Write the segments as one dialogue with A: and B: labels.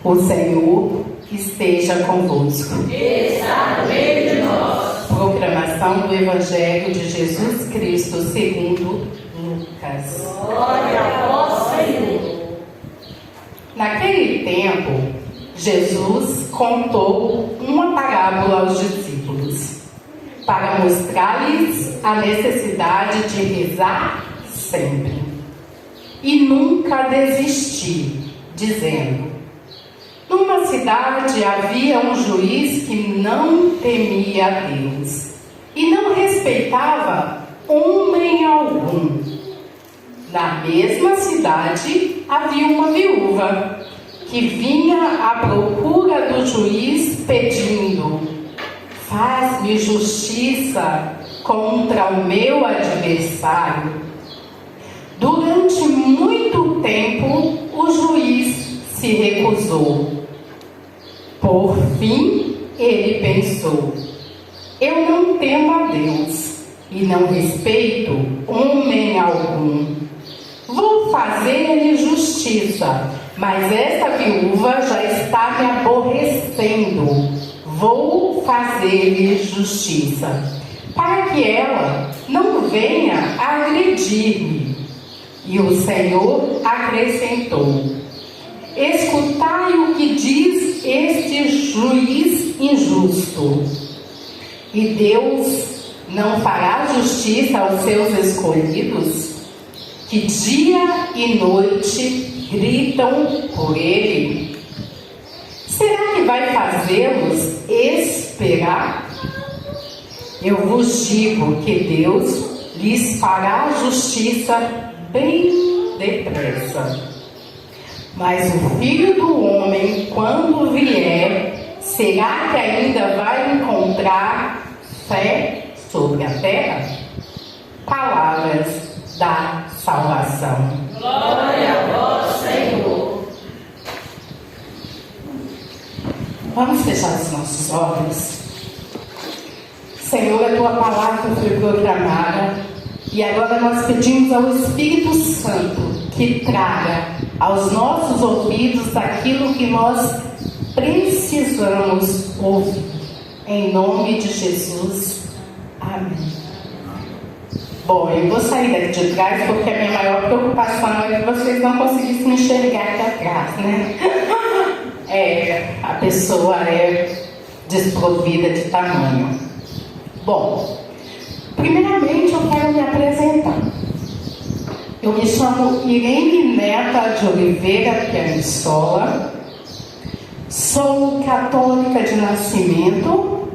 A: O Senhor esteja convosco.
B: Está no meio de nós.
A: Proclamação do Evangelho de Jesus Cristo segundo Lucas.
B: Glória a vós, Senhor.
A: Naquele tempo, Jesus contou uma parábola aos discípulos, para mostrar-lhes a necessidade de rezar sempre e nunca desistir, dizendo: numa cidade havia um juiz que não temia a Deus e não respeitava homem algum. Na mesma cidade havia uma viúva que vinha à procura do juiz pedindo: faz-me justiça contra o meu adversário. Durante muito tempo o juiz se recusou. Por fim, ele pensou: eu não temo a Deus e não respeito homem algum. Vou fazer-lhe justiça, mas essa viúva já está me aborrecendo. Vou fazer-lhe justiça, para que ela não venha agredir-me. E o Senhor acrescentou: escutai o que diz este juiz injusto. E Deus não fará justiça aos seus escolhidos, que dia e noite gritam por Ele? Será que vai fazê-los esperar? Eu vos digo que Deus lhes fará justiça bem depressa. Mas o Filho do Homem, quando vier, será que ainda vai encontrar fé sobre a terra? Palavras da salvação.
B: Glória a vós, Senhor.
A: Vamos fechar os nossos olhos. Senhor, a tua palavra foi proclamada e agora nós pedimos ao Espírito Santo que traga aos nossos ouvidos aquilo que nós precisamos ouvir. Em nome de Jesus. Amém. Bom, eu vou sair daqui de trás porque a minha maior preocupação é que vocês não conseguissem enxergar aqui atrás, né? A pessoa é desprovida de tamanho. Bom, primeiramente eu quero me apresentar. Eu me chamo Irene Neta de Oliveira Pianissola, sou católica de nascimento,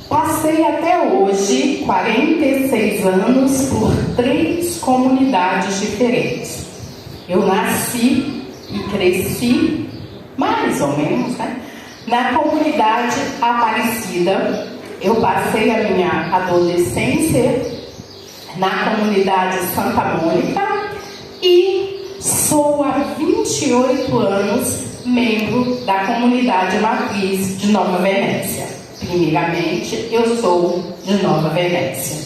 A: passei até hoje 46 anos por 3 comunidades diferentes. Eu nasci e cresci, mais ou menos, né, na comunidade Aparecida. Eu passei a minha adolescência na comunidade Santa Mônica e sou há 28 anos membro da comunidade matriz de Nova Venécia. Primeiramente, eu sou de Nova Venécia.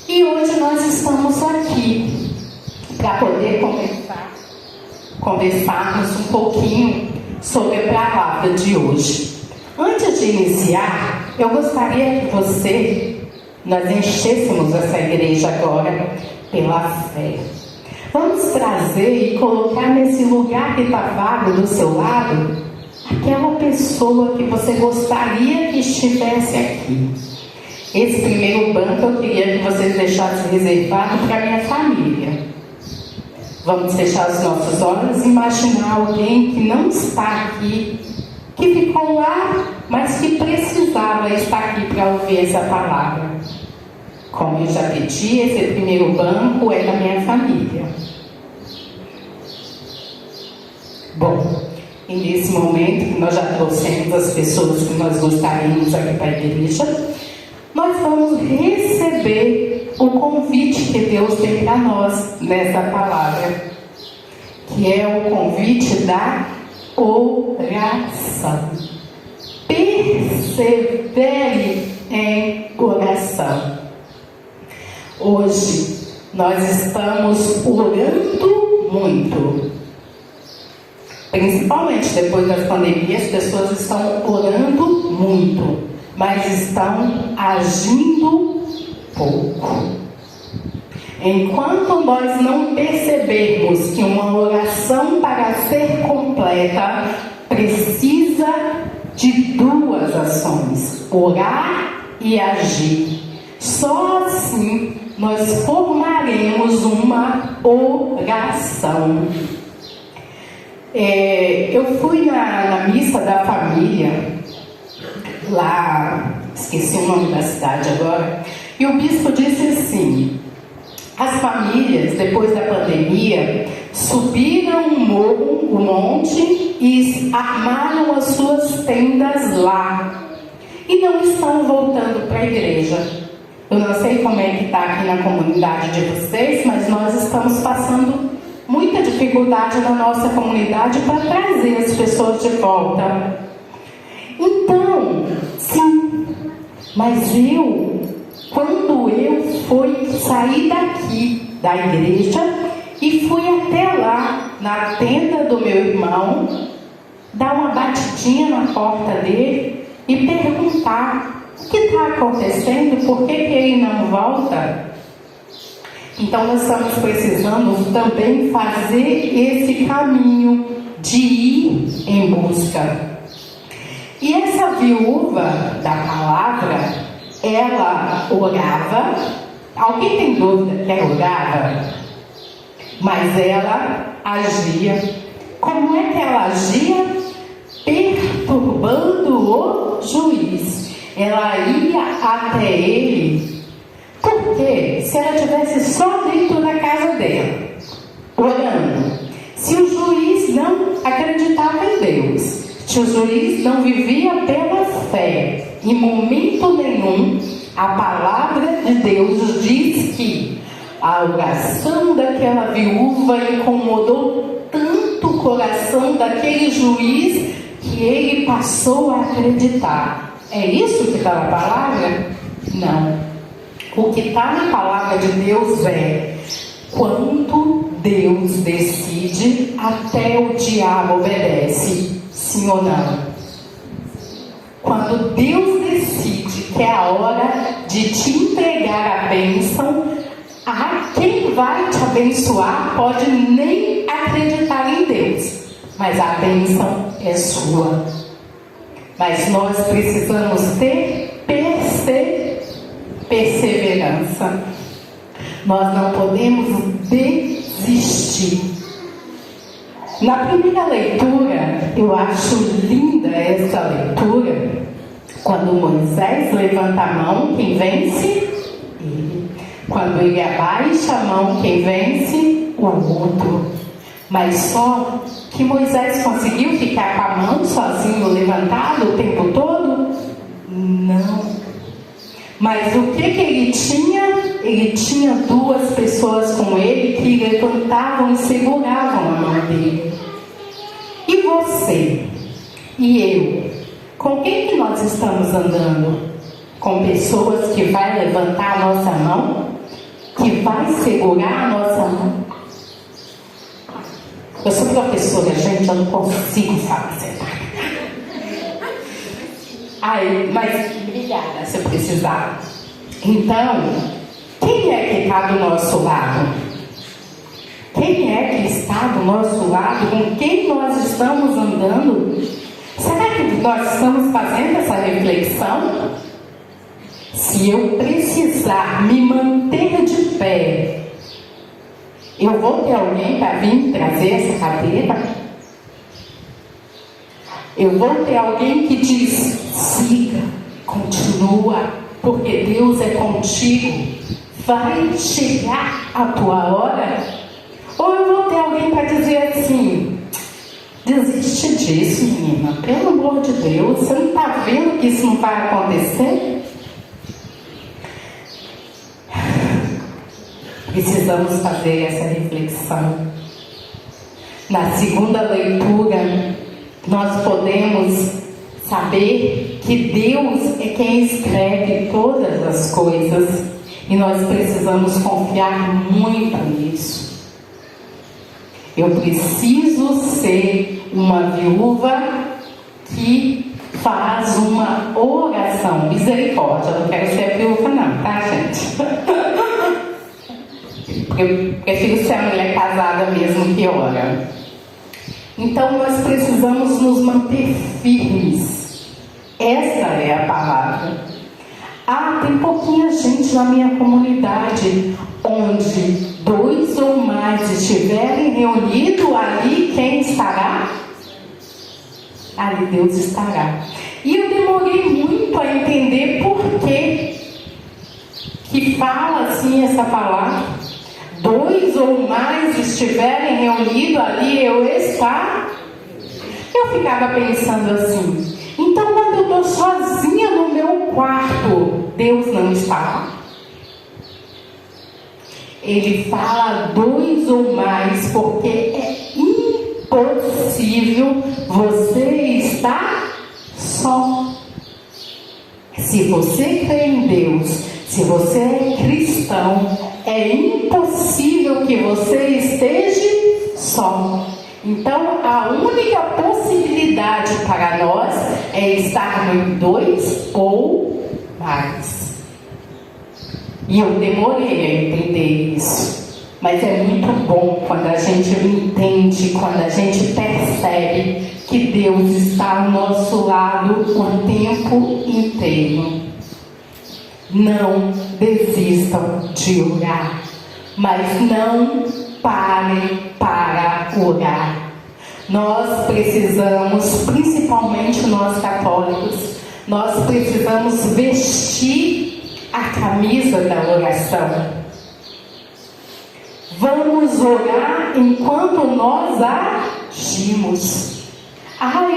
A: E hoje nós estamos aqui para poder conversarmos um pouquinho sobre a palavra de hoje. Antes de iniciar, eu gostaria que nós enchêssemos essa igreja agora pela fé. Vamos trazer e colocar nesse lugar que está vago do seu lado aquela pessoa que você gostaria que estivesse aqui. Esse primeiro banco eu queria que vocês deixassem reservado para a minha família. Vamos fechar os nossos olhos e imaginar alguém que não está aqui, que ficou lá, mas que precisava estar aqui para ouvir essa palavra. Como eu já pedi, esse primeiro banco é da minha família. Bom, e nesse momento que nós já trouxemos as pessoas que nós gostaríamos aqui para a igreja, nós vamos receber o convite que Deus tem para nós nessa palavra, que é o convite da oração. Persevere em oração. Hoje nós estamos orando muito. Principalmente depois das pandemias, as pessoas estão orando muito, mas estão agindo pouco. Enquanto nós não percebermos que uma oração, para ser completa, precisa de duas ações: orar e agir. Só assim nós formaremos uma oração. Eu fui na missa da família, lá, esqueci o nome da cidade agora, e o bispo disse assim: as famílias, depois da pandemia, subiram um monte e armaram as suas tendas lá. E não estão voltando para a igreja. Eu não sei como é que está aqui na comunidade de vocês, mas nós estamos passando muita dificuldade na nossa comunidade para trazer as pessoas de volta. Então, sim, mas quando eu saí daqui da igreja e fui até lá, na tenda do meu irmão, dar uma batidinha na porta dele e perguntar o que está acontecendo, por que ele não volta. Então nós estamos precisando também fazer esse caminho de ir em busca. E essa viúva da palavra, ela orava. Alguém tem dúvida que ela orava? Mas ela agia. Como é que ela agia? Perturbando o juiz. Ela ia até ele. Porque se ela estivesse só dentro da casa dela, orando, se o juiz não acreditava em Deus, se o juiz não vivia pela fé, em momento nenhum, a palavra de Deus diz que a oração daquela viúva incomodou tanto o coração daquele juiz que ele passou a acreditar. É isso que está na palavra? Não. O que está na palavra de Deus é: quando Deus decide, até o diabo obedece. Sim ou não? Quando Deus decide que é a hora de te entregar a bênção, quem vai te abençoar pode nem acreditar em Deus, mas a bênção é sua. Mas nós precisamos ter perseverança. Nós não podemos desistir. Na primeira leitura, eu acho linda essa leitura, quando Moisés levanta a mão, quem vence? Ele. Quando ele abaixa a mão, quem vence? O outro. Mas só que Moisés conseguiu ficar com a mão sozinho levantado o tempo todo? Não. Mas o que ele tinha? Ele tinha duas pessoas com ele que levantavam e seguravam a mão dele. E você? E eu? Com quem que nós estamos andando? Com pessoas que vão levantar a nossa mão? Que vai segurar a nossa mão? Eu sou professora, gente, eu não consigo falar certo. Mas obrigada se eu precisar. Então, quem é que está do nosso lado? Quem é que está do nosso lado? Com quem nós estamos andando? Será que nós estamos fazendo essa reflexão? Se eu precisar me manter de pé, eu vou ter alguém para vir trazer essa cadeira? Eu vou ter alguém que diz: siga, continua, porque Deus é contigo, vai chegar a tua hora? Ou eu vou ter alguém para dizer assim: desiste disso, menina, pelo amor de Deus, você não está vendo que isso não vai acontecer? Precisamos fazer essa reflexão. Na segunda leitura, nós podemos saber que Deus é quem escreve todas as coisas e nós precisamos confiar muito nisso. Eu preciso ser uma viúva que faz uma oração. Misericórdia, eu não quero ser viúva não, tá, gente? Eu prefiro ser a mulher casada mesmo que ora. Então nós precisamos nos manter firmes. Esta é a palavra. Tem pouquinha gente na minha comunidade. Onde 2 ou mais estiverem reunidos, ali quem estará? Ali Deus estará. E eu demorei muito a entender por que fala assim essa palavra. 2 ou mais estiverem reunidos, ali eu estar. Eu ficava pensando assim, então quando eu estou sozinha no meu quarto, Deus não está lá? Ele fala 2 ou mais, porque é impossível você estar só. Se você crê em Deus, se você é cristão, é impossível que você esteja só. Então, a única possibilidade para nós é estar em 2 ou mais. E eu demorei a entender isso. Mas é muito bom quando a gente entende, quando a gente percebe que Deus está ao nosso lado o tempo inteiro. Não desistam de orar, mas não parem para orar. Nós precisamos, principalmente nós católicos, nós precisamos vestir a camisa da oração. Vamos orar enquanto nós agimos.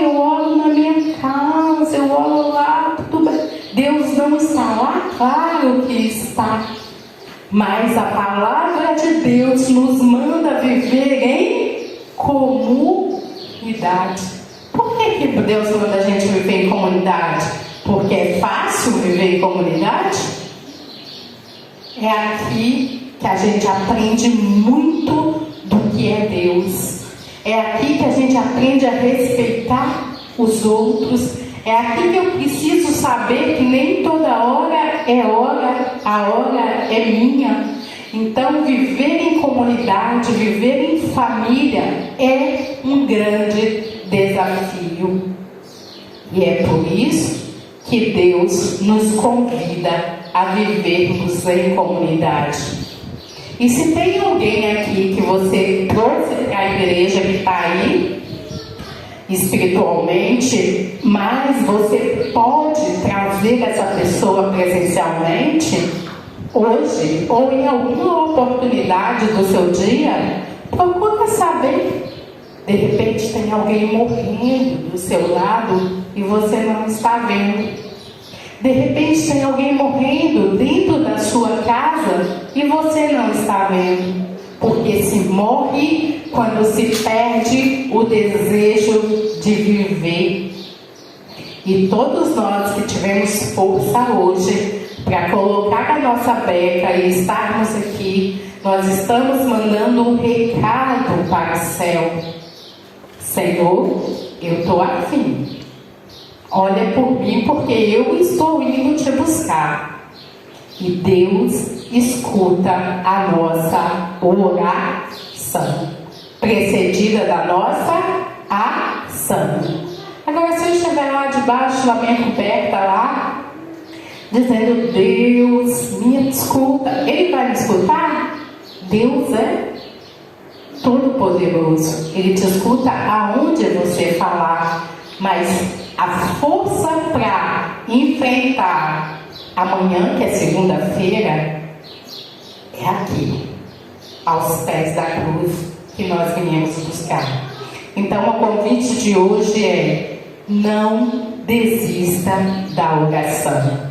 A: Eu oro na minha casa, eu oro lá, tudo bem. Deus não está lá? Claro que está. Mas a palavra de Deus nos manda viver em comunidade. Por que Deus manda a gente viver em comunidade? Porque é fácil viver em comunidade? É aqui que a gente aprende muito do que é Deus. É aqui que a gente aprende a respeitar os outros. É aqui que eu preciso saber que nem toda hora é hora, a hora é minha. Então, viver em comunidade, viver em família é um grande desafio. E é por isso que Deus nos convida a vivermos em comunidade. E se tem alguém aqui que você trouxe para a igreja que está aí, espiritualmente, mas você pode trazer essa pessoa presencialmente, hoje, ou em alguma oportunidade do seu dia, procura saber. De repente tem alguém morrendo do seu lado e você não está vendo. De repente tem alguém morrendo dentro da sua casa e você não está vendo. Porque se morre quando se perde o desejo de viver. E todos nós que tivemos força hoje para colocar a nossa beca e estarmos aqui, nós estamos mandando um recado para o céu. Senhor, eu estou afim. Olha por mim, porque eu estou indo te buscar. E Deus escuta a nossa oração, precedida da nossa ação. Agora, se eu estiver lá debaixo da minha coberta, lá, dizendo, Deus, me escuta, Ele vai me escutar? Deus é todo-poderoso. Ele te escuta aonde você falar, mas a força para enfrentar amanhã, que é segunda-feira, é aqui, aos pés da cruz que nós viemos buscar. Então, o convite de hoje é: não desista da oração.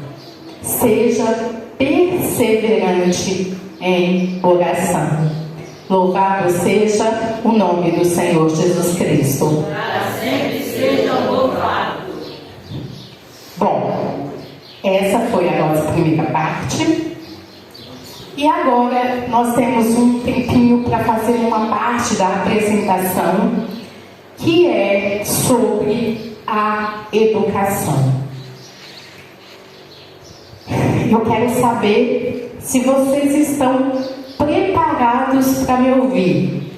A: Seja perseverante em oração. Louvado seja o nome do Senhor Jesus Cristo.
B: Para sempre seja louvado.
A: Bom, essa foi a nossa primeira parte. E agora nós temos um tempinho para fazer uma parte da apresentação que é sobre a educação. Eu quero saber se vocês estão preparados para me ouvir.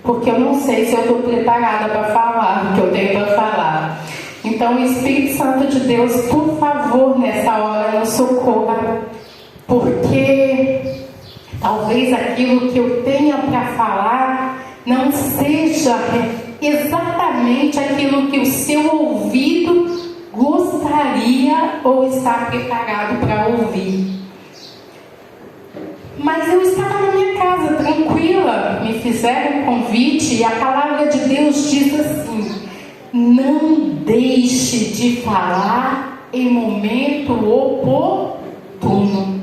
A: Porque eu não sei se eu estou preparada para falar o que eu tenho para falar. Então, o Espírito Santo de Deus, por favor, nessa hora, nos socorra. Porque talvez aquilo que eu tenha para falar não seja exatamente aquilo que o seu ouvido gostaria ou está preparado para ouvir. Mas eu estava na minha casa, tranquila, me fizeram um convite e a palavra de Deus diz assim: não deixe de falar em momento oportuno.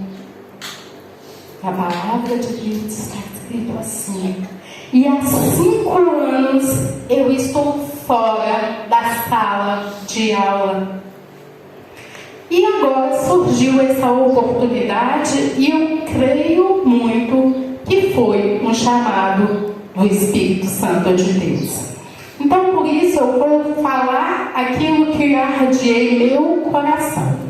A: A palavra de Deus está escrito assim. E há 5 anos eu estou fora da sala de aula. E agora surgiu essa oportunidade e eu creio muito que foi um chamado do Espírito Santo de Deus. Então, por isso, eu vou falar aquilo que arde em meu coração.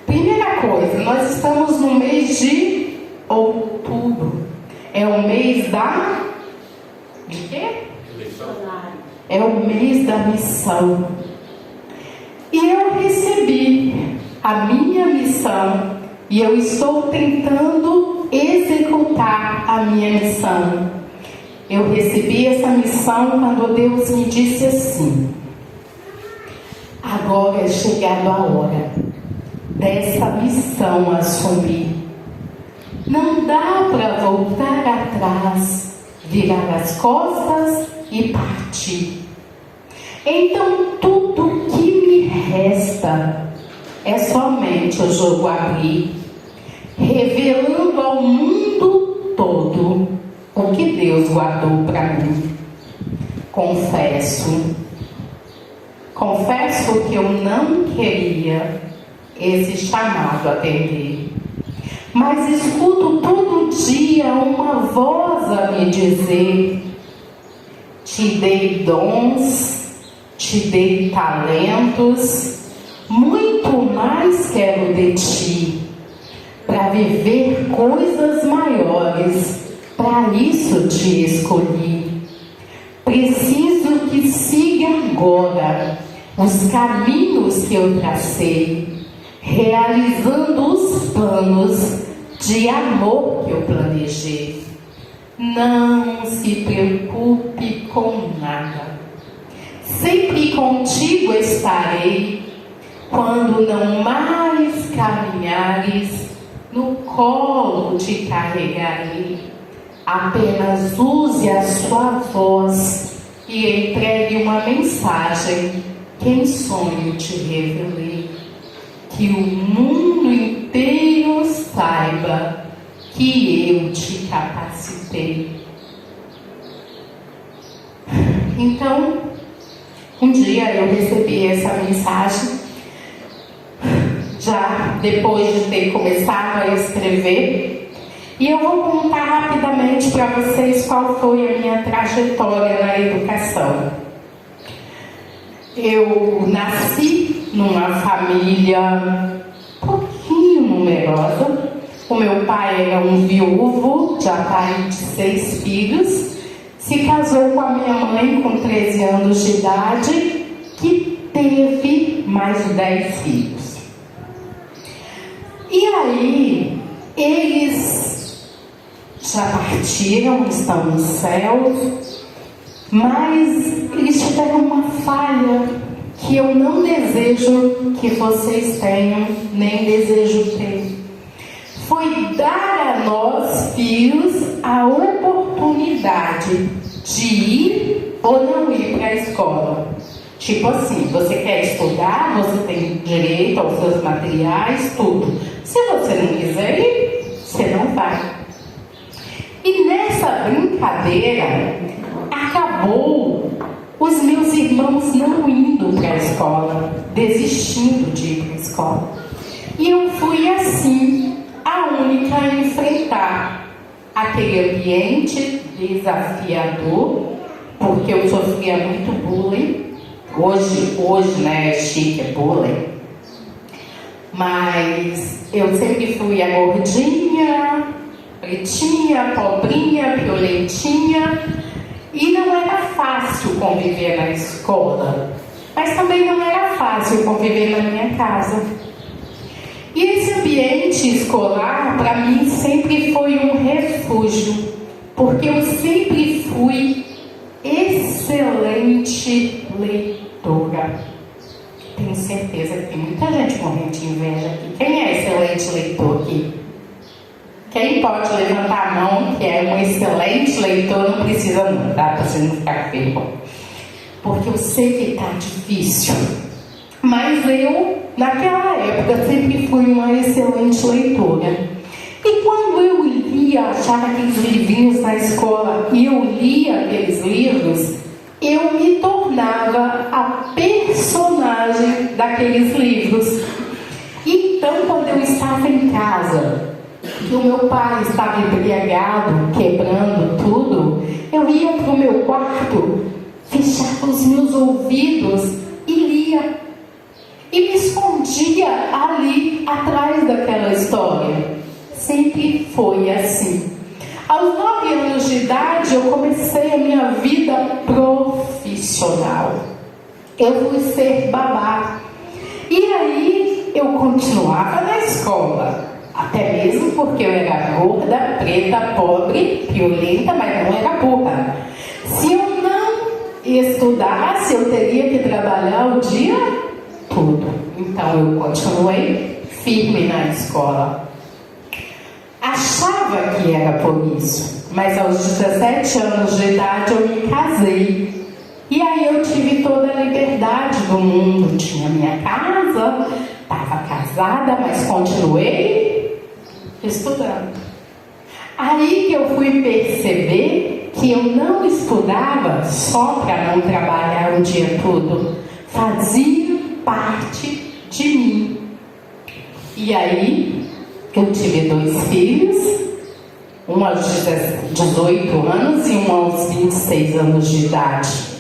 A: Primeira coisa, nós estamos no mês de outubro. É o mês de quê? É o mês da missão. E eu recebi a minha missão e eu estou tentando executar a minha missão. Eu recebi essa missão quando Deus me disse assim: agora é chegada a hora dessa missão assumir. Não dá para voltar atrás, virar as costas e partir. Então tudo que me resta é somente o jogo abrir, revelando ao mundo todo o que Deus guardou para mim. Confesso que eu não queria esse chamado atender, mas escuto todo dia uma voz a me dizer: te dei dons, te dei talentos, muito mais quero de ti, para viver coisas maiores, para isso te escolhi. Preciso que siga agora os caminhos que eu tracei, realizando os planos de amor que eu planejei. Não se preocupe com nada. Sempre contigo estarei. Quando não mais caminhares, no colo te carregarei. Apenas use a sua voz e entregue uma mensagem que em sonho te revelei. Que o mundo inteiro saiba que eu te capacitei. Então, um dia eu recebi essa mensagem, já depois de ter começado a escrever, e eu vou contar rapidamente para vocês qual foi a minha trajetória na educação. Eu nasci numa família pouquinho numerosa. O meu pai era um viúvo, já pai de 6 filhos. Se casou com a minha mãe com 13 anos de idade, que teve mais de 10 filhos. E aí, eles já partiram, estão no céu, mas eles tiveram uma falha que eu não desejo que vocês tenham, nem desejo ter. Foi dar a nós, filhos, a oportunidade de ir ou não ir para a escola. Tipo assim, você quer estudar, você tem direito aos seus materiais, tudo. Se você não quiser ir, você não vai. E nessa brincadeira, acabou os meus irmãos não indo para a escola, desistindo de ir para a escola. E eu fui assim, a única naquele ambiente desafiador, porque eu sofria muito bullying. Hoje, né, é chique, é bullying. Mas eu sempre fui a gordinha, pretinha, pobrinha, violentinha. E não era fácil conviver na escola. Mas também não era fácil conviver na minha casa. E esse ambiente escolar, para mim, sempre foi um refúgio. Porque eu sempre fui excelente leitora. Tenho certeza que tem muita gente morrendo de inveja aqui. Quem é excelente leitor aqui? Quem pode levantar a mão que é um excelente leitor? Não precisa não, tá? Para você não ficar feio. Porque eu sei que está difícil. Mas eu, naquela época, sempre fui uma excelente leitora. E quando eu lia, achava aqueles livrinhos na escola, e eu lia aqueles livros, eu me tornava a personagem daqueles livros. Então, quando eu estava em casa, e o meu pai estava embriagado, quebrando tudo, eu ia para o meu quarto, fechava os meus ouvidos e lia. E me escondia ali, atrás daquela história. Sempre foi assim. Aos 9 anos de idade, eu comecei a minha vida profissional. Eu fui ser babá. E aí, eu continuava na escola. Até mesmo porque eu era gorda, preta, pobre, violenta, mas não era burra. Se eu não estudasse, eu teria que trabalhar o dia todo. Então eu continuei firme na escola. Achava que era por isso, mas aos 17 anos de idade eu me casei. E aí eu tive toda a liberdade do mundo. Tinha minha casa, estava casada, mas continuei estudando. Aí que eu fui perceber que eu não estudava só para não trabalhar o dia todo. Fazia parte de mim. E aí eu tive 2 filhos, um aos 18 anos e um aos 26 anos de idade.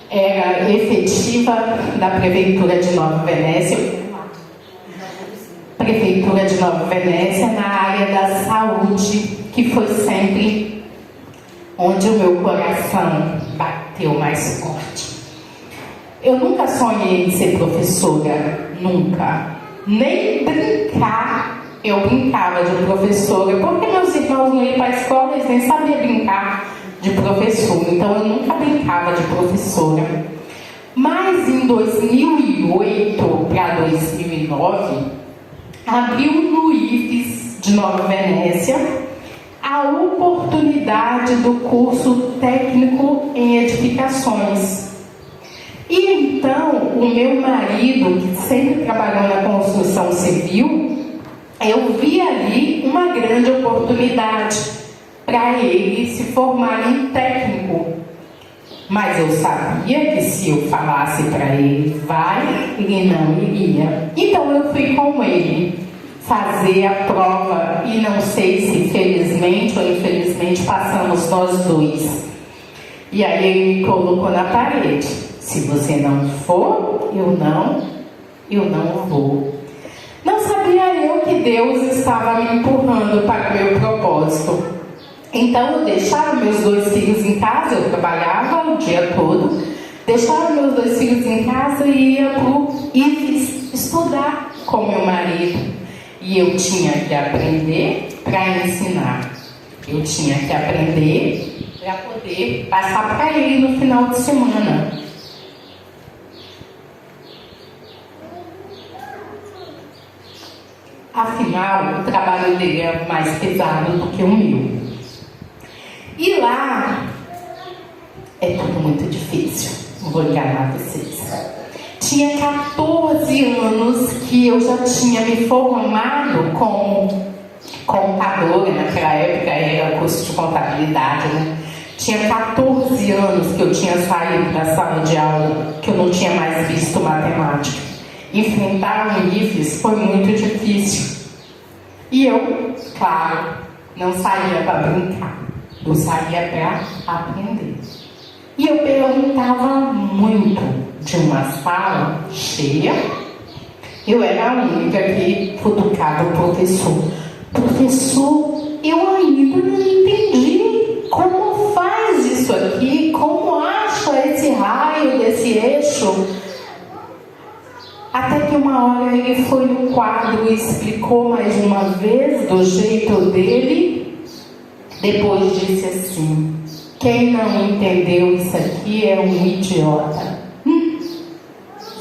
A: Era efetiva da Prefeitura de Nova Venécia. Prefeitura de Nova Venécia, na área da saúde, que foi sempre onde o meu coração bateu mais forte. Eu nunca sonhei em ser professora, nunca. Nem brincar, eu brincava de professora, porque meus irmãos não iam para a escola, eles nem sabiam brincar de professor, então eu nunca brincava de professora. Mas em 2008 para 2009, abriu no IFES de Nova Venécia a oportunidade do curso técnico em edificações. E então, o meu marido, que sempre trabalhou na construção civil, eu vi ali uma grande oportunidade para ele se formar em técnico. Mas eu sabia que se eu falasse para ele, vai, ele não iria. Então eu fui com ele fazer a prova e não sei se felizmente ou infelizmente passamos nós dois. E aí ele me colocou na parede. Se você não for, eu não vou. Não sabia eu que Deus estava me empurrando para o meu propósito. Então eu deixava meus 2 filhos em casa, eu trabalhava o dia todo, deixava meus 2 filhos em casa e ia para o IFES estudar com meu marido. E eu tinha que aprender para ensinar. Eu tinha que aprender para poder passar para ele no final de semana. Afinal, o trabalho dele é mais pesado do que o meu. E lá é tudo muito difícil, não vou enganar vocês. Tinha 14 anos que eu já tinha me formado como contadora, naquela época era curso de contabilidade, né? Tinha 14 anos que eu tinha saído da sala de aula, que eu não tinha mais visto matemática. Enfrentar um IFES foi muito difícil. E eu, claro, não saía para brincar, eu saía para aprender. E eu perguntava muito de uma sala cheia. Eu era a única que cutucava o professor. Professor, eu ainda não entendi como faz isso aqui, como acha esse raio desse eixo. Até que uma hora ele foi no quadro e explicou mais uma vez, do jeito dele. Depois disse assim: quem não entendeu isso aqui é um idiota.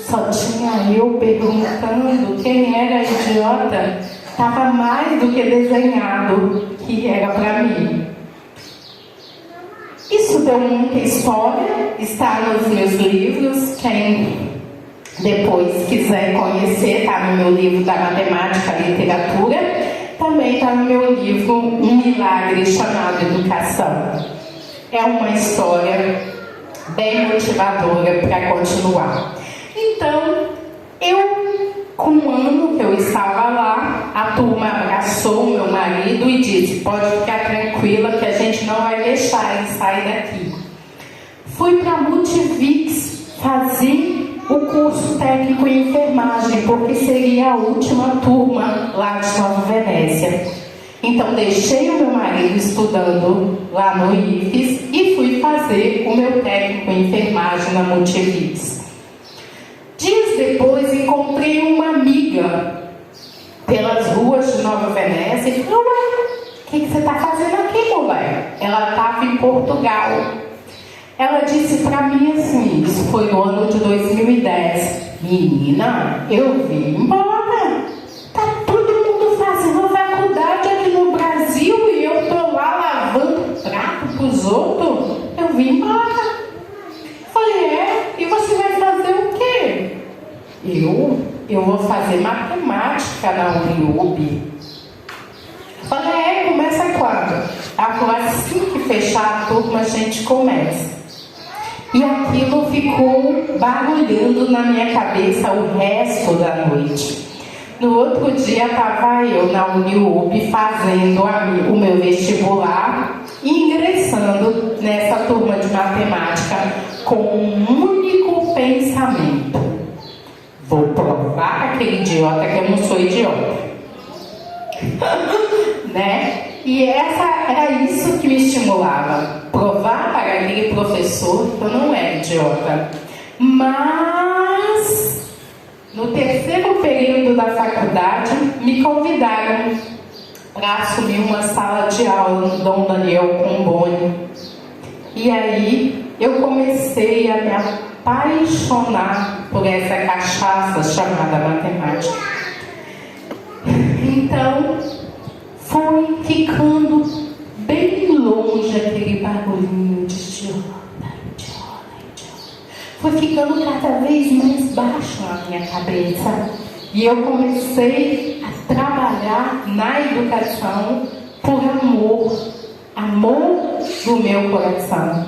A: Só tinha eu perguntando quem era idiota. Estava mais do que desenhado que era para mim. Isso deu muita história, está nos meus livros. Quem depois quiser conhecer, está no meu livro da Matemática e Literatura. Também está no meu livro Um Milagre Chamado Educação. É uma história bem motivadora para continuar. Então, com um ano que eu estava lá, a turma abraçou o meu marido e disse: pode ficar tranquila que a gente não vai deixar ele sair daqui. Fui para a Multivix fazer o curso técnico em enfermagem, porque seria a última turma lá de Nova Venécia. Então deixei o meu marido estudando lá no IFES e fui fazer o meu técnico em enfermagem na Multivix. Dias depois encontrei uma amiga pelas ruas de Nova Venécia e falei: o que você está fazendo aqui, mulher? Ela estava em Portugal. Ela disse para mim assim, isso foi no ano de 2010: menina, eu vim embora. Tá todo mundo fazendo faculdade aqui no Brasil e eu tô lá lavando prato pros outros. Eu vim embora. Falei: e você vai fazer o quê? Eu vou fazer matemática na Uniub. Falei: começa quando? Ela falou: assim que fechar a turma a gente começa. E aquilo ficou barulhando na minha cabeça o resto da noite. No outro dia estava eu na Uniub fazendo o meu vestibular e ingressando nessa turma de matemática com um único pensamento: vou provar para aquele idiota que eu não sou idiota. Né? E era isso que me estimulava, provar para aquele professor que eu não era idiota. Mas no terceiro período da faculdade me convidaram para assumir uma sala de aula no Dom Daniel Comboni. E aí eu comecei a me apaixonar por essa cachaça chamada matemática. Então foi ficando bem longe aquele barulhinho de idiota. Foi ficando cada vez mais baixo na minha cabeça. E eu comecei a trabalhar na educação por amor do meu coração.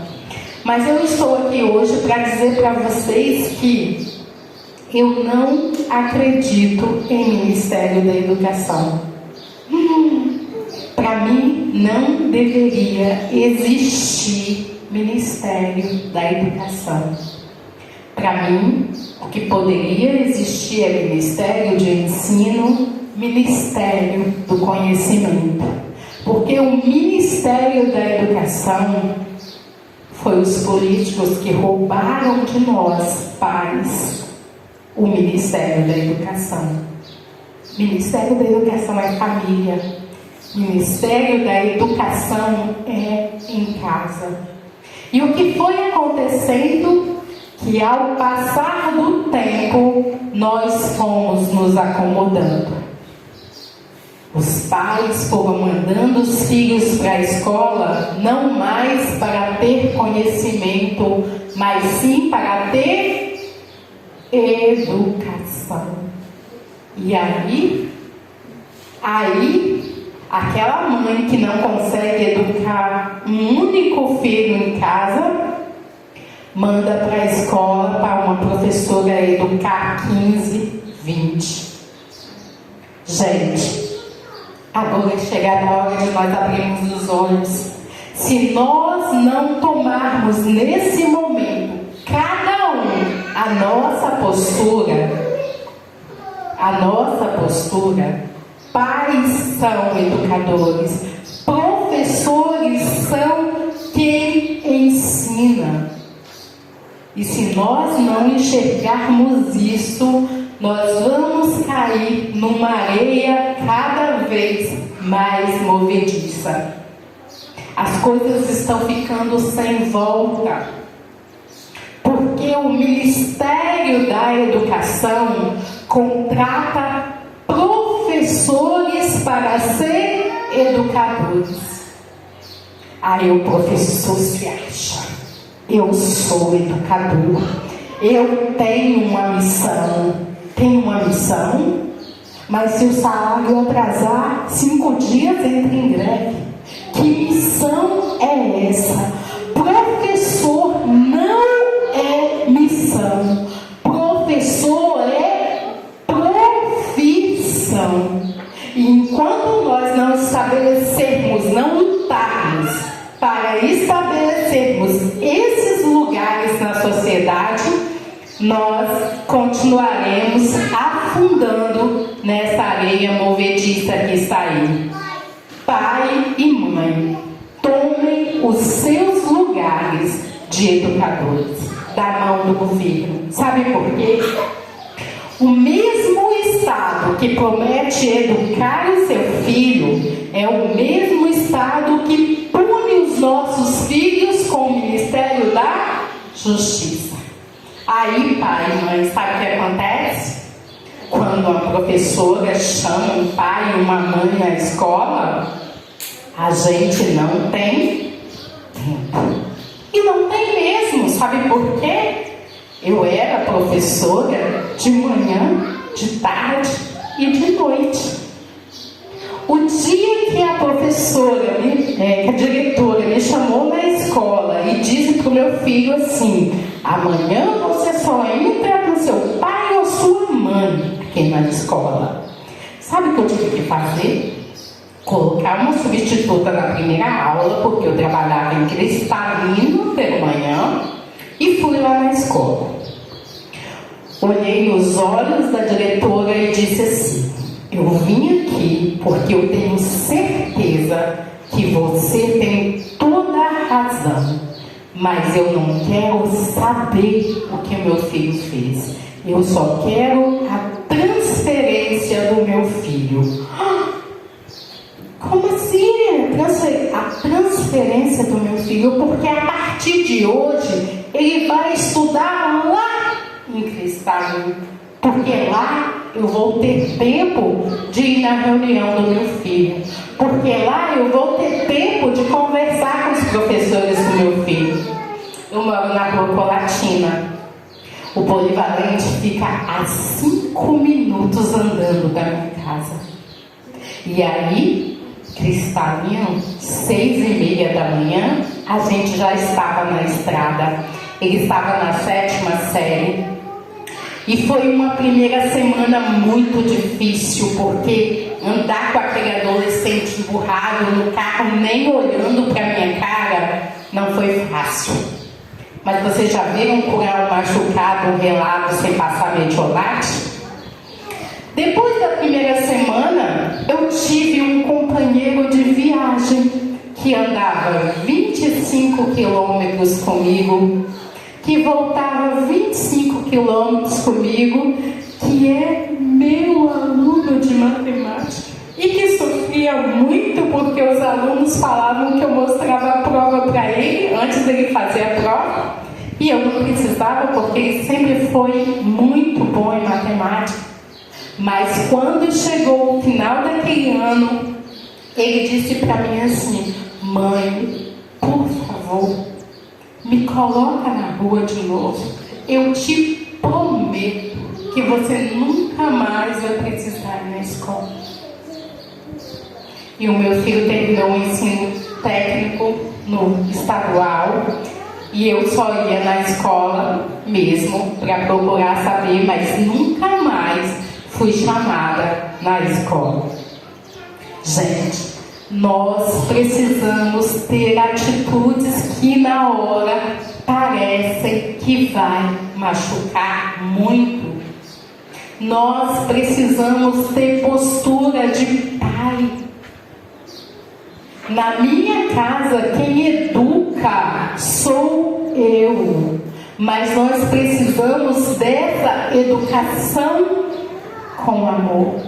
A: Mas eu estou aqui hoje para dizer para vocês que eu não acredito em Ministério da Educação. Para mim, não deveria existir Ministério da Educação. Para mim, o que poderia existir é Ministério de Ensino, Ministério do Conhecimento. Porque o Ministério da Educação foi os políticos que roubaram de nós, pais, o Ministério da Educação. Ministério da Educação é família. Ministério da Educação é em casa. E o que foi acontecendo? Que ao passar do tempo, nós fomos nos acomodando. Os pais foram mandando os filhos para a escola, não mais para ter conhecimento, mas sim para ter educação. E aí, aquela mãe que não consegue educar um único filho em casa, manda para a escola para uma professora educar 15, 20. Gente, Agora é chegada a hora de nós abrirmos os olhos. Se nós não tomarmos nesse momento, cada um, a nossa postura, pais são educadores, professores são quem ensina. E se nós não enxergarmos isso, nós vamos cair numa areia cada vez mais movediça. As coisas estão ficando sem volta, porque o Ministério da Educação contrata professores para ser educadores. Aí o professor se acha: eu sou educador, eu tenho uma missão. Tem uma missão, mas se o salário atrasar 5 dias, entra em greve. Que missão é essa? Professor não é missão, professor é profissão. E enquanto nós não estabelecermos, não lutarmos para estabelecermos esses lugares na sociedade, nós continuaremos afundando nessa areia movediça que está aí. Pai e mãe, tomem os seus lugares de educadores da mão do filho. Sabe por quê? O mesmo Estado que promete educar o seu filho é o mesmo Estado que pune os nossos filhos com o Ministério da Justiça. Aí, pai e mãe, sabe o que acontece? Quando a professora chama um pai e uma mãe na escola, a gente não tem tempo. E não tem mesmo, sabe por quê? Eu era professora de manhã, de tarde e de noite. O dia que a professora, que a diretora me chamou na escola e disse para o meu filho assim: amanhã você só entra com seu pai ou sua mãe aqui na escola. Sabe o que eu tive que fazer? Colocar uma substituta na primeira aula, porque eu trabalhava em Cristalino pela manhã, e fui lá na escola. Olhei nos olhos da diretora e disse assim: eu vim aqui porque eu tenho certeza que você tem toda a razão, mas eu não quero saber o que o meu filho fez. Eu só quero a transferência do meu filho. Como assim? A transferência do meu filho? Porque a partir de hoje ele vai estudar lá em Cristalino. Porque lá eu vou ter tempo de ir na reunião do meu filho. Porque lá eu vou ter tempo de conversar com os professores do meu filho. Eu moro na Rua Colatina. O Polivalente fica a 5 minutos andando da minha casa. E aí, Cristalino, 6h30 da manhã, a gente já estava na estrada. Ele estava na 7ª série. E foi uma primeira semana muito difícil, porque andar com aquele adolescente emburrado no carro, nem olhando para minha cara, não foi fácil. Mas vocês já viram curar um machucado, um relado sem passar metiolate? Depois da primeira semana, eu tive um companheiro de viagem que andava 25 quilômetros comigo, que voltava 25 quilômetros comigo, que é meu aluno de matemática e que sofria muito porque os alunos falavam que eu mostrava a prova para ele antes dele fazer a prova, e eu não precisava porque ele sempre foi muito bom em matemática. Mas quando chegou o final daquele ano, ele disse para mim assim: mãe, por favor, me coloca na rua de novo. Eu te prometo que você nunca mais vai precisar ir na escola. E o meu filho terminou o ensino técnico no estadual, e eu só ia na escola mesmo para procurar saber, mas nunca mais fui chamada na escola. Gente, nós precisamos ter atitudes que na hora parecem que vai machucar muito. Nós precisamos ter postura de pai. Na minha casa, quem educa sou eu. Mas nós precisamos dessa educação com amor.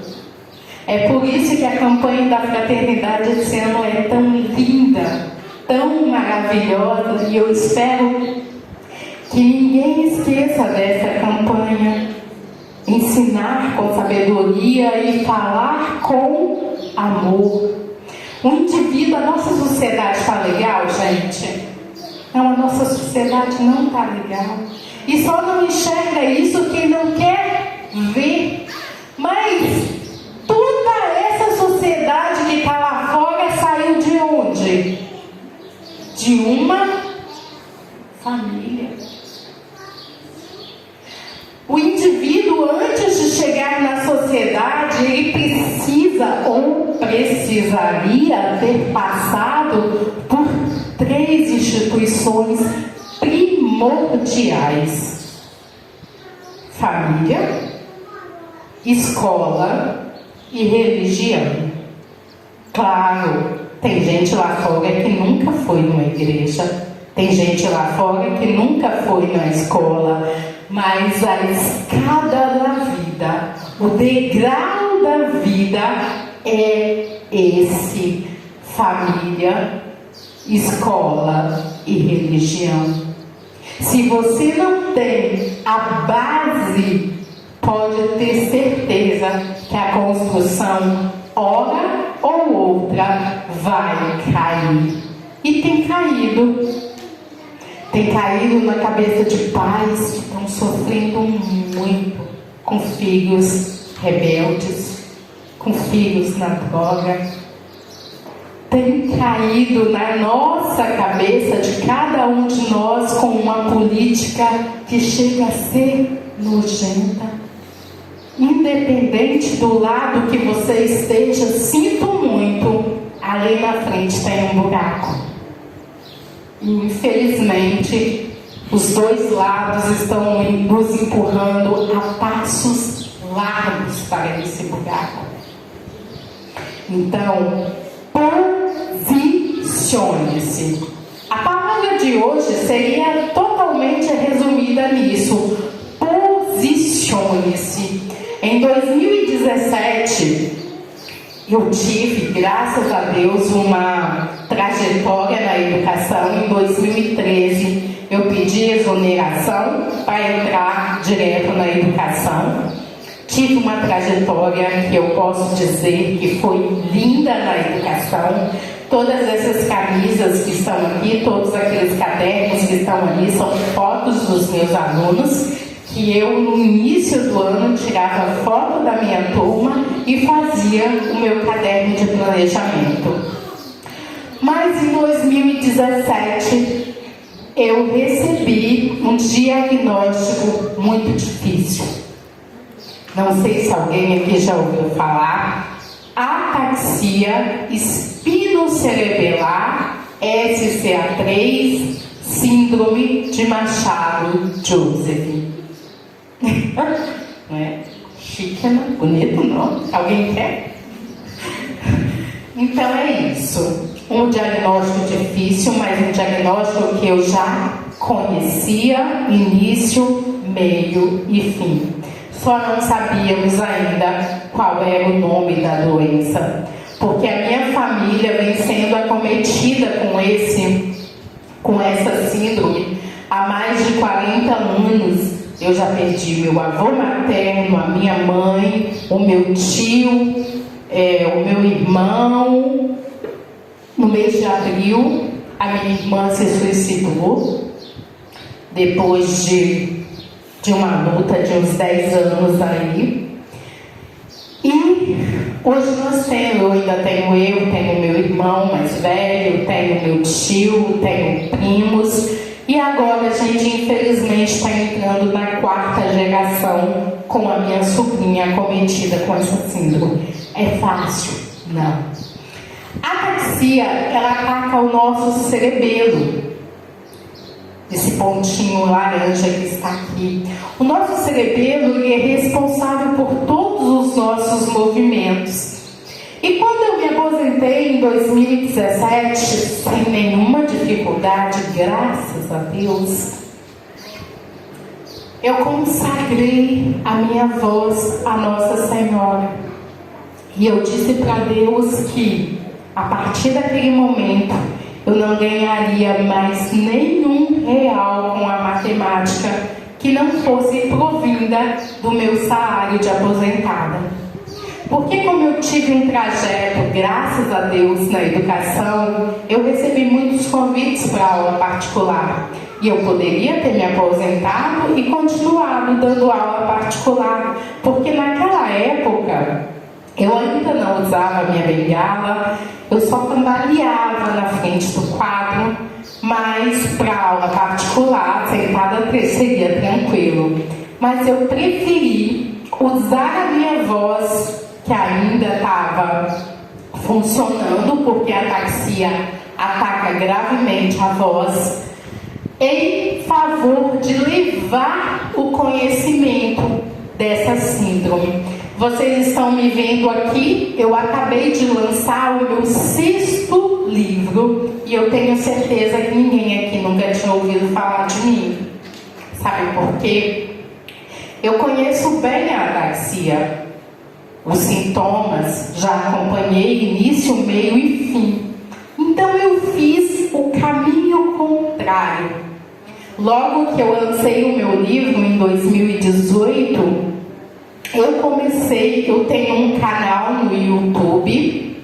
A: É por isso que a campanha da fraternidade esse ano é tão linda, tão maravilhosa, e eu espero que ninguém esqueça dessa campanha. Ensinar com sabedoria e falar com amor. O indivíduo, a nossa sociedade está legal, gente? Não, a nossa sociedade não está legal. E só não enxerga isso quem não quer ver. Mas toda essa sociedade que está lá fora saiu de onde? De uma família. O indivíduo, antes de chegar na sociedade, ele precisa ou precisaria ter passado por 3 instituições primordiais: família, escola e religião. Claro, tem gente lá fora que nunca foi numa igreja, tem gente lá fora que nunca foi na escola, mas a escada da vida, o degrau da vida é esse: família, escola e religião. Se você não tem a base, pode ter certeza que a construção, hora ou outra, vai cair. E tem caído. Tem caído na cabeça de pais que estão sofrendo muito com filhos rebeldes, com filhos na droga. Tem caído na nossa cabeça de cada um de nós com uma política que chega a ser nojenta. Independente do lado que você esteja, sinto muito, ali na frente tem um buraco. E infelizmente os dois lados estão nos empurrando a passos largos para esse buraco. Então, posicione-se. A palavra de hoje seria totalmente resumida nisso: posicione-se. Em 2017, eu tive, graças a Deus, uma trajetória na educação. Em 2013, eu pedi exoneração para entrar direto na educação. Tive uma trajetória que eu posso dizer que foi linda na educação. Todas essas camisas que estão aqui, todos aqueles cadernos que estão ali, são fotos dos meus alunos, que eu, no início do ano, tirava foto da minha turma e fazia o meu caderno de planejamento. Mas em 2017, eu recebi um diagnóstico muito difícil. Não sei se alguém aqui já ouviu falar: ataxia espinocerebelar SCA3, síndrome de Machado-Joseph. Não é? Chique, né? Bonito, não? Alguém quer? Então é isso. Um diagnóstico difícil, mas um diagnóstico que eu já conhecia, início, meio e fim. Só não sabíamos ainda qual era o nome da doença, porque a minha família vem sendo acometida com essa síndrome há mais de 40 anos. Eu já perdi meu avô materno, a minha mãe, o meu tio, o meu irmão. No mês de abril, a minha irmã se suicidou, depois de uma luta de uns 10 anos aí. E hoje nós temos, eu ainda tenho meu irmão mais velho, tenho meu tio, tenho primos. E agora a gente, infelizmente, está entrando na 4ª geração com a minha sobrinha acometida com essa síndrome. É fácil? Não. A ataxia, ela ataca o nosso cerebelo. Esse pontinho laranja que está aqui. O nosso cerebelo, ele é responsável por todos os nossos movimentos. E quando eu me aposentei em 2017, sem nenhuma dificuldade, graças a Deus, eu consagrei a minha voz à Nossa Senhora. E eu disse para Deus que, a partir daquele momento, eu não ganharia mais nenhum real com a matemática que não fosse provinda do meu salário de aposentada. Porque como eu tive um trajeto, graças a Deus, na educação, eu recebi muitos convites para aula particular. E eu poderia ter me aposentado e continuado dando aula particular. Porque naquela época, eu ainda não usava minha bengala, eu só cambaleava na frente do quadro, mas para aula particular, sentada seria tranquilo. Mas eu preferi usar a minha voz, que ainda estava funcionando, porque a ataxia ataca gravemente a voz, em favor de levar o conhecimento dessa síndrome. Vocês estão me vendo aqui, eu acabei de lançar o meu 6º livro e eu tenho certeza que ninguém aqui nunca tinha ouvido falar de mim. Sabe por quê? Eu conheço bem a ataxia. Os sintomas já acompanhei início, meio e fim. Então eu fiz o caminho contrário. Logo que eu lancei o meu livro em 2018, eu tenho um canal no YouTube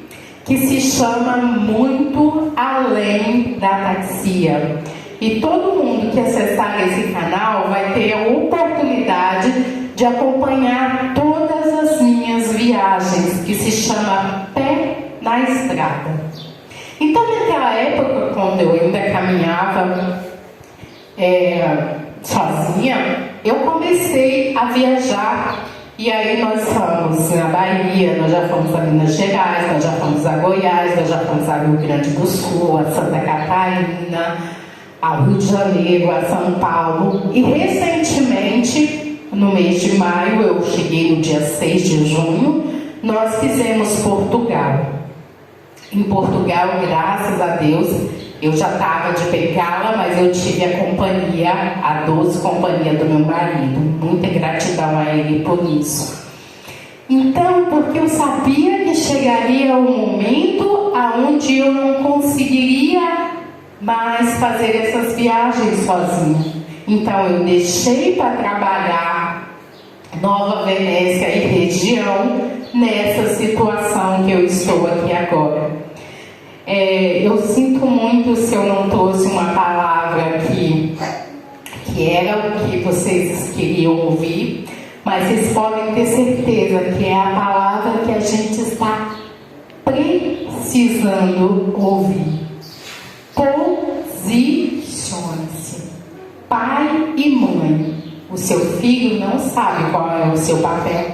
A: que se chama Muito Além da Ataxia. E todo mundo que acessar esse canal vai ter a oportunidade de acompanhar todas as minhas viagens, que se chama Pé na Estrada. Então, naquela época, quando eu ainda caminhava sozinha, eu comecei a viajar. E aí nós fomos na Bahia, nós já fomos a Minas Gerais, nós já fomos a Goiás, nós já fomos a Rio Grande do Sul, a Santa Catarina, ao Rio de Janeiro, a São Paulo. E recentemente, no mês de maio, eu cheguei no dia 6 de junho, nós fizemos Portugal. Em Portugal, graças a Deus, eu já estava de bengala, mas eu tive a companhia, a doce companhia do meu marido. Muita gratidão a ele por isso. Então, porque eu sabia que chegaria um momento onde eu não conseguiria mais fazer essas viagens sozinha. Então, eu deixei para trabalhar Nova Venécia e região nessa situação que eu estou aqui agora. Eu sinto muito se eu não trouxe uma palavra que era o que vocês queriam ouvir, mas vocês podem ter certeza que é a palavra que a gente está precisando ouvir. Posicione-se. Pai e mãe, o seu filho não sabe qual é o seu papel.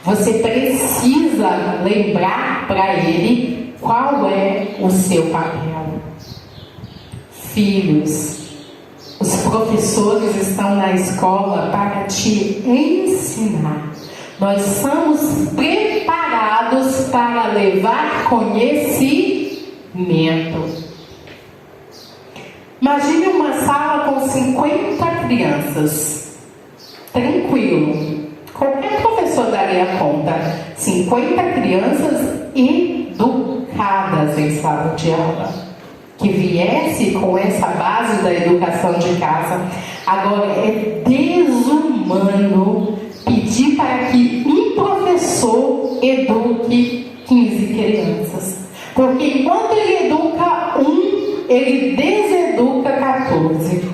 A: Você precisa lembrar para ele qual é o seu papel. Filhos, os professores estão na escola para te ensinar. Nós somos preparados para levar conhecimento. Imagine uma sala com 50 crianças. Tranquilo. Qualquer professor daria conta. 50 crianças educadas em sala de aula. Que viesse com essa base da educação de casa. Agora, é desumano pedir para que um professor eduque 15 crianças. Porque enquanto ele educa ele deseduca 14.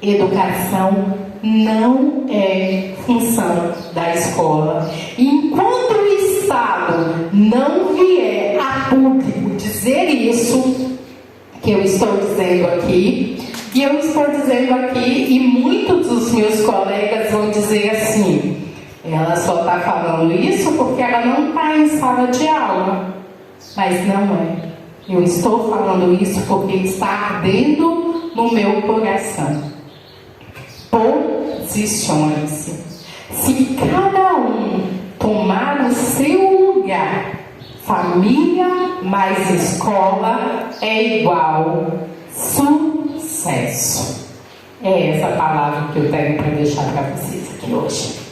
A: Educação não é função da escola. Enquanto o Estado não vier a público dizer isso que eu estou dizendo aqui, e eu estou dizendo aqui, e muitos dos meus colegas vão dizer assim: ela só está falando isso porque ela não está em sala de aula. Mas não é. Eu estou falando isso porque está ardendo no meu coração. Posicione-se. Se cada um tomar o seu lugar, família mais escola é igual sucesso. É essa palavra que eu tenho para deixar para vocês aqui hoje.